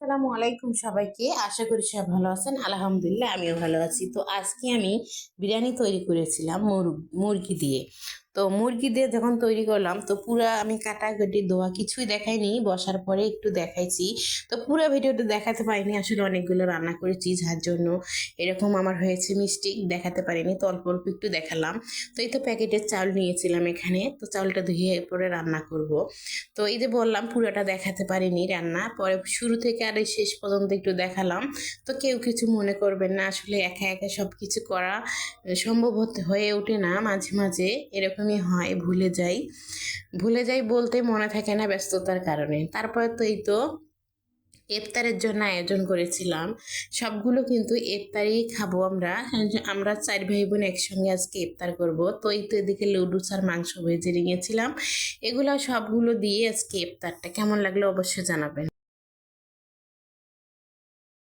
আসসালামু আলাইকুম সবাইকে। আশা করি সবাই ভালো আছেন। আলহামদুলিল্লাহ আমিও ভালো আছি। তো আজকে আমি বিরিয়ানি তৈরি করেছিলাম মুরগি দিয়ে। তো মুরগি দিয়ে যখন তৈরি করলাম তো পুরা আমি কাটাকাটি ধোয়া কিছুই দেখাইনি, বসার পরে একটু দেখাইছি। তো পুরো ভিডিওটা দেখাতে পারিনি, আসলে অনেকগুলো রান্না করেছি যার জন্য এরকম আমার হয়েছে, মিস্টেক দেখাতে পারিনি। তো অল্প অল্প একটু দেখালাম। তো এই তো প্যাকেটের চাল নিয়েছিলাম এখানে, তো চাউলটা ধুয়ে এরপরে রান্না করব। তো এই যে বললাম পুরোটা দেখাতে পারিনি রান্না, পরে শুরু থেকে আর এই শেষ পর্যন্ত একটু দেখালাম। তো কেউ কিছু মনে করবেন না, আসলে একা একা সব কিছু করা সম্ভব হয়ে ওঠে না, মাঝে মাঝে এরকমই হয়, ভুলে যাই বলতে মনে থাকে না ব্যস্ততার কারণে। তারপরে তো এই তো ইফতারের জন্য আয়োজন করেছিলাম। সবগুলো কিন্তু ইফতারই খাবো আমরা। আমরা 4 ভাই বোন একসঙ্গে আজকে ইফতার করব। তো এই তো এদিকে লুডুস আর মাংস ভেজে নিয়েছিলাম। এগুলো সবগুলো দিয়ে আজকে ইফতারটা কেমন লাগলো অবশ্যই জানাবেন।